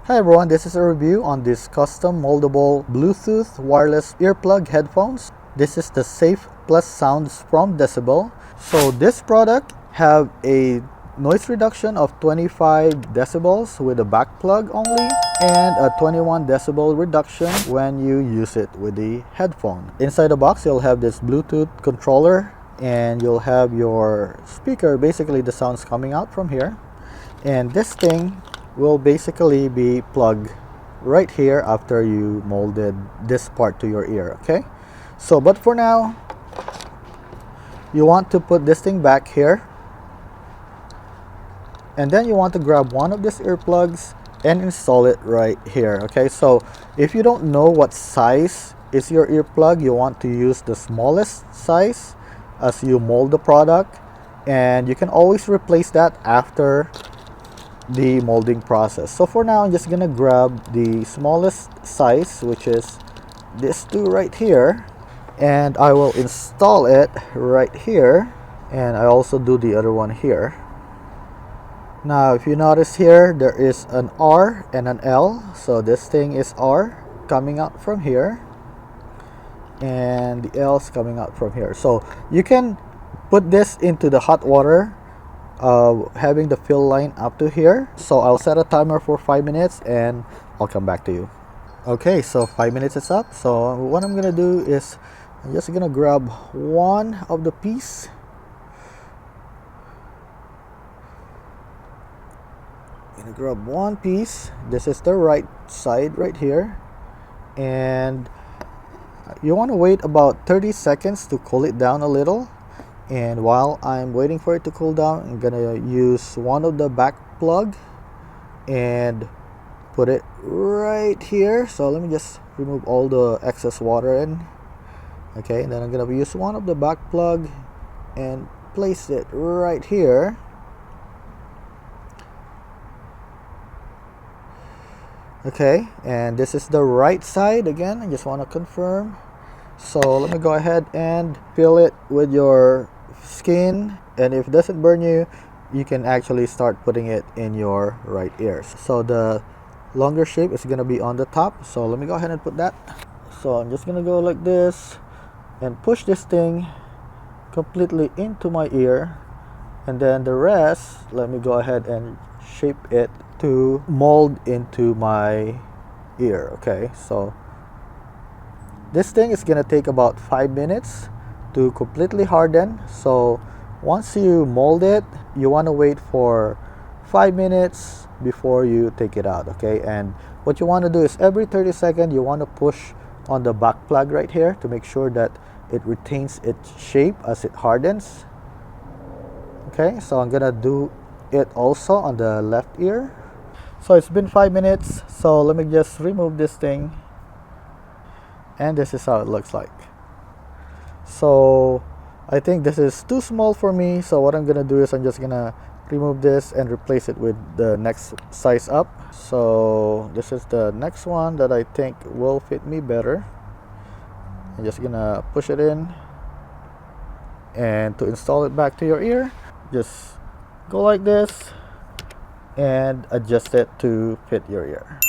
Hi everyone, this is a review on this custom moldable Bluetooth wireless earplug headphones. This is the Safe Plus Sounds from Decibel. So this product have a noise reduction of 25 decibels with a back plug only and a 21 decibel reduction when you use it with the headphone. Inside the box you'll have this Bluetooth controller and you'll have your speaker, basically the sounds coming out from here. And this thing will basically be plugged right here after you molded this part to your ear, okay? So, but for now, you want to put this thing back here. And then you want to grab one of these earplugs and install it right here, okay? So, if you don't know what size is your earplug, you want to use the smallest size as you mold the product. And you can always replace that after the molding process. So for now, I'm just gonna grab the smallest size, which is this two right here, and I will install it right here, and I also do the other one here. Now if you notice here, there is an R and an L, so this thing is R coming out from here and the L is coming out from here. So you can put this into the hot water, having the fill line up to here. So I'll set a timer for 5 minutes and I'll come back to you. Okay, so 5 minutes is up. So what I'm gonna do is I'm just gonna grab one of the piece. I'm gonna grab one piece. This is the right side right here, and you want to wait about 30 seconds to cool it down a little. And while I'm waiting for it to cool down, I'm gonna use one of the back plug and put it right here. So let me just remove all the excess water in. Okay, and then I'm gonna use one of the back plug and place it right here. Okay, and this is the right side again. I just want to confirm. So let me go ahead and fill it with your skin, and if it doesn't burn you, you can actually start putting it in your right ear. So the longer shape is going to be on the top, so let me go ahead and put that. So I'm just going to go like this and push this thing completely into my ear, and then the rest, let me go ahead and shape it to mold into my ear. Okay, so this thing is gonna take about 5 minutes to completely harden. So once you mold it, you want to wait for 5 minutes before you take it out, okay? And what you want to do is every 30 seconds you want to push on the back plug right here to make sure that it retains its shape as it hardens. Okay, so I'm gonna do it also on the left ear. So it's been 5 minutes, so let me just remove this thing, and this is how it looks like. So I think this is too small for me, so what I'm gonna do is I'm just gonna remove this and replace it with the next size up. So this is the next one that I think will fit me better. I'm just gonna push it in, and to install it back to your ear, just go like this and adjust it to fit your ear.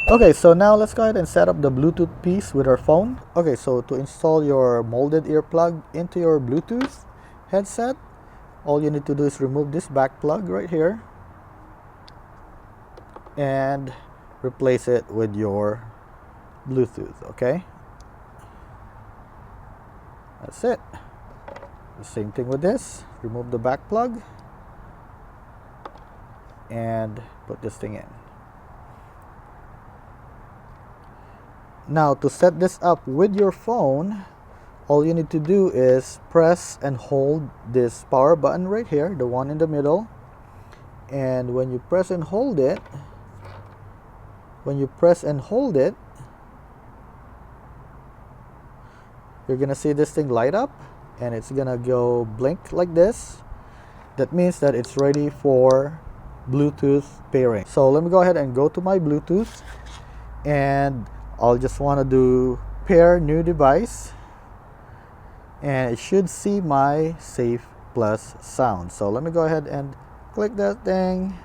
Okay, so now let's go ahead and set up the Bluetooth piece with our phone. Okay, so to install your molded earplug into your Bluetooth headset, all you need to do is remove this back plug right here and replace it with your Bluetooth, okay? That's it. The same thing with this. Remove the back plug and put this thing in. Now to set this up with your phone, all you need to do is press and hold this power button right here, the one in the middle. And when you press and hold it, you're gonna see this thing light up and it's gonna go blink like this. That means that it's ready for Bluetooth pairing. So let me go ahead and go to my Bluetooth, and I'll just want to do pair new device, and it should see my Safe Plus sound. So let me go ahead and click that thing,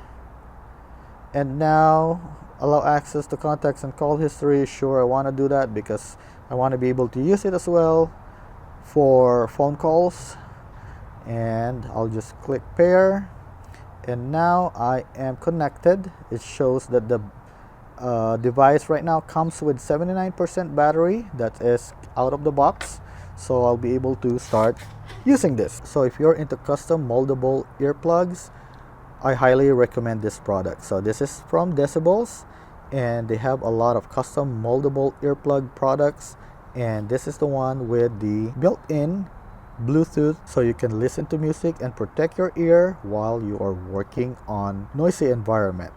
and now Allow access to contacts and call history. Sure, I want to do that because I want to be able to use it as well for phone calls. And I'll just click pair, and now I am connected. It shows that the device right now comes with 79% battery. That is out of the box, so I'll be able to start using this. So if you're into custom moldable earplugs, I highly recommend this product. So this is from Decibullz, and they have a lot of custom moldable earplug products, and this is the one with the built-in Bluetooth, so you can listen to music and protect your ear while you are working on noisy environment.